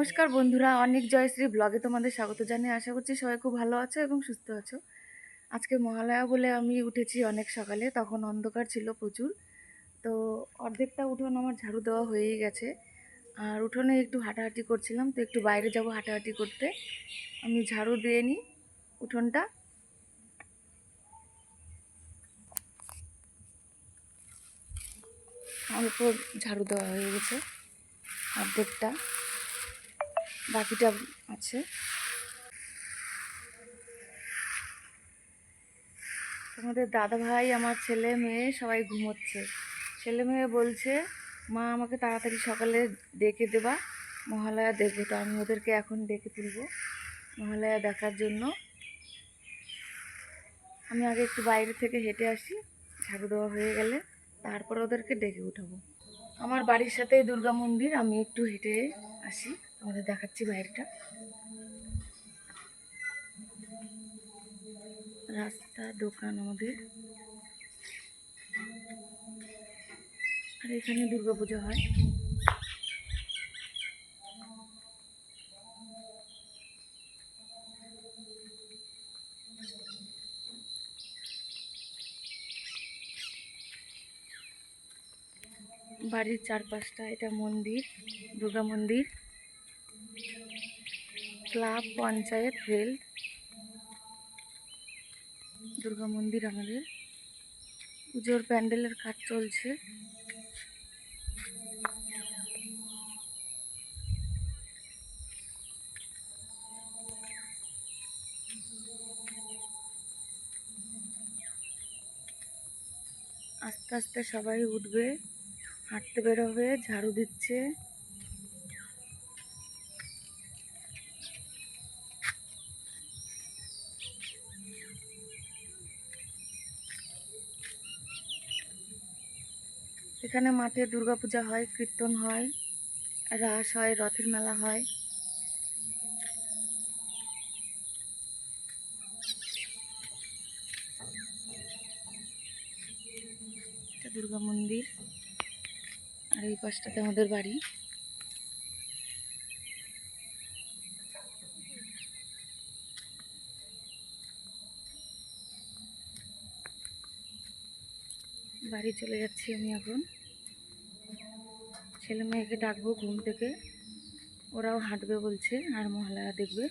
নমস্কার বন্ধুরা, অনেক জয়শ্রী ব্লগে তোমাদের স্বাগত জানিয়ে আশা করছি সবাই খুব ভালো আছো এবং সুস্থ আছো। আজকে মহালয়া বলে আমি উঠেছি অনেক সকালে, তখন অন্ধকার ছিল প্রচুর। তো অর্ধেকটা উঠোন আমার ঝাড়ু দেওয়া হয়েই গেছে, আর উঠোনে একটু হাঁটাহাঁটি করছিলাম, তো একটু বাইরে যাব হাঁটাহাঁটি করতে। আমি ঝাড়ু দিয়ে নিই উঠোনটা। অল্প ঝাড়ু দেওয়া হয়ে গেছে, অর্ধেকটা, বাকিটা আছে। তোমাদের দাদা ভাই, আমার ছেলে মেয়ে সবাই ঘুমোচ্ছে। ছেলে মেয়ে বলছে, মা আমাকে তাড়াতাড়ি সকালে ডেকে দেবা, মহালয়া দেখবো। তো আমি ওদেরকে এখন ডেকে তুলবো মহালয়া দেখার জন্য। আমি আগে একটু বাইরে থেকে হেঁটে আসি, ঝাড়ু দেওয়া হয়ে গেলে তারপর ওদেরকে ডেকে উঠাবো। আমার বাড়ির সাথেই দুর্গা মন্দির, আমি একটু হেঁটে আসি, তোমাদের দেখাচ্ছি বাইরেটা। রাস্তা, দোকান আমাদের, আর এখানে দুর্গাপূজা হয়। বাড়ির চারপাশটা, এটা মন্দির, দুর্গা মন্দির, ক্লাব, পঞ্চায়েত, রেল, দুর্গা মন্দির আমাদের। পুজোর প্যান্ডেলের কাজ চলছে। আস্তে আস্তে সবাই উঠবে, হাঁটতে বেরোবে, ঝাড়ু দিচ্ছে। এখানে মাঠে দুর্গাপূজা হয়, কীর্তন হয়, রাস হয়, রথের মেলা হয়। এটা দুর্গা মন্দির, আর এই পাশটাতে আমাদের বাড়ি। বাড়ি চলে যাচ্ছি আমি এখন। ছেলে মেয়েকে ডাকবো ঘুম থেকে, ওরাও হাঁটবে বলছে আর মহালয়া দেখবে।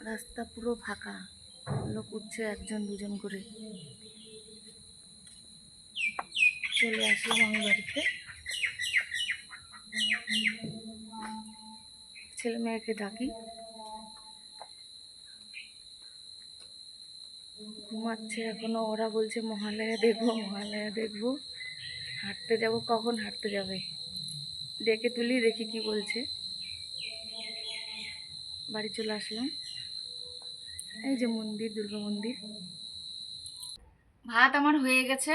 রাস্তা পুরো ফাঁকা, লোক উঠছে একজন দুজন করে। চলে আসলাম আমি বাড়িতে। ছেলে মেয়েকে ডাকি, ঘুমাচ্ছে এখনো। ওরা বলছে মহালয়া দেখবো, মহালয়া দেখবো। হাঁটতে যাব, কখন হাঁটতে যাবে? ডেকে তুলি, দেখি কি বলছে। বাড়ি চলে আসলাম। এই যে মন্দির, দুর্গা মন্দির। ভাত আমার হয়ে গেছে,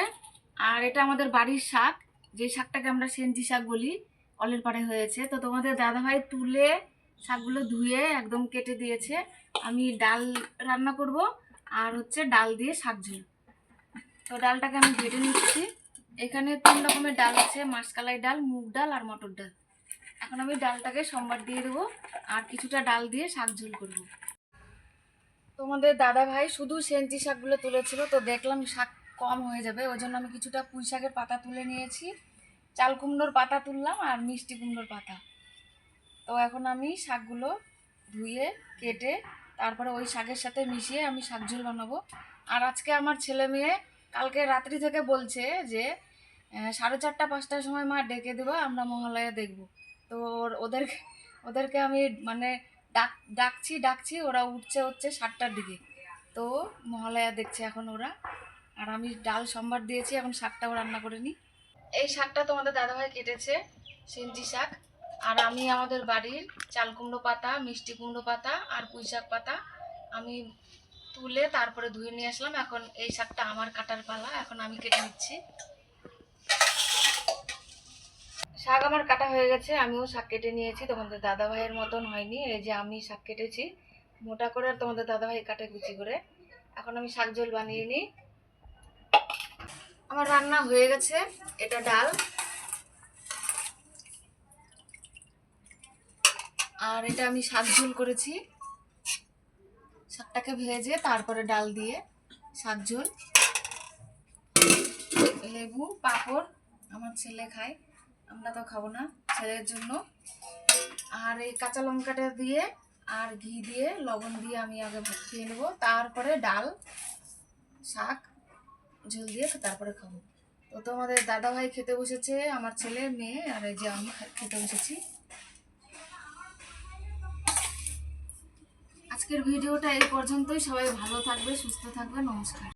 আর এটা আমাদের বাড়ির শাক, যে শাকটাকে আমরা সেঞ্চি শাক বলি, কলের পাড়ে হয়েছে। তো তোমাদের দাদাভাই তুলে শাকগুলো ধুয়ে একদম কেটে দিয়েছে। আমি ডাল রান্না করব, আর হচ্ছে ডাল দিয়ে শাক ঝোল। তো ডালটাকে আমি ভেজে নিচ্ছি। এখানে 3 রকমের ডাল আছে, মাসকলাই ডাল, মুগ ডাল আর মটর ডাল। এখন আমি ডালটাকে সম্বার দিয়ে দেবো, আর কিছুটা ডাল দিয়ে শাক ঝোল করবো। তোমাদের দাদা ভাই শুধু সেঞ্চি শাকগুলো তুলেছিল, তো দেখলাম শাক কম হয়ে যাবে, ওই জন্য আমি কিছুটা পুঁই শাকের পাতা তুলে নিয়েছি, চাল কুমড়োর পাতা তুললাম, আর মিষ্টি কুমড়োর পাতা। তো এখন আমি শাকগুলো ধুয়ে কেটে তারপরে ওই শাকের সাথে মিশিয়ে আমি শাক ঝোল বানাবো। আর আজকে আমার ছেলে মেয়ে কালকে রাত্রি থেকে বলছে যে 4:30-5টার সময় মা ডেকে দেবো, আমরা মহালয়া দেখব। তো ওদেরকে ওদেরকে আমি মানে ডাকছি, ওরা উঠছে হচ্ছে 7টার দিকে। তো মহালয়া দেখছে এখন ওরা। আর আমি ডাল সম্বার দিয়েছি, এখন শাকটাও রান্না করে নিই। এই শাকটা তোমাদের দাদাভাই কেটেছে, সেঞ্চি শাক। আর আমি আমাদের বাড়ির চাল কুমড়ো পাতা, মিষ্টি কুমড়ো পাতা আর পুঁই শাক পাতা আমি তুলে তারপরে ধুয়ে নিয়ে আসলাম। এখন এই শাকটা আমার কাটার পালা, এখন আমি কেটে নিচ্ছি। শাক আমার কাটা হয়ে গেছে, আমিও শাক কেটে নিয়েছি। তোমাদের দাদা ভাইয়ের মতন হয়নি, এই যে আমি শাক কেটেছি মোটা করে, আর তোমাদের দাদা ভাই কাটে কুচি করে। এখন আমি শাক ঝোল বানিয়ে নিই। আমার রান্না হয়ে গেছে। এটা ডাল, আর এটা আমি শাক ঝোল করেছি। শাকটাকে ভেজে তারপরে ডাল দিয়ে শাক ঝোল, লেবু, পাঁপড়। আমার ছেলে খায়, আমরা তো খাবো না, ছেলের জন্য। আর এই কাঁচা লঙ্কাটা দিয়ে আর ঘি দিয়ে লবণ দিয়ে আমি আগে ভাত খেয়ে নেবো, তারপরে ডাল শাক ঝোল দিয়ে তারপরে খাবো। তো তোমাদের দাদা ভাই খেতে বসেছে, আমার ছেলে মেয়ে, আর এই যে আমি খেতে বসেছি। আজকের ভিডিওটা এই পর্যন্তই। সবাই ভালো থাকবে, সুস্থ থাকবে, নমস্কার।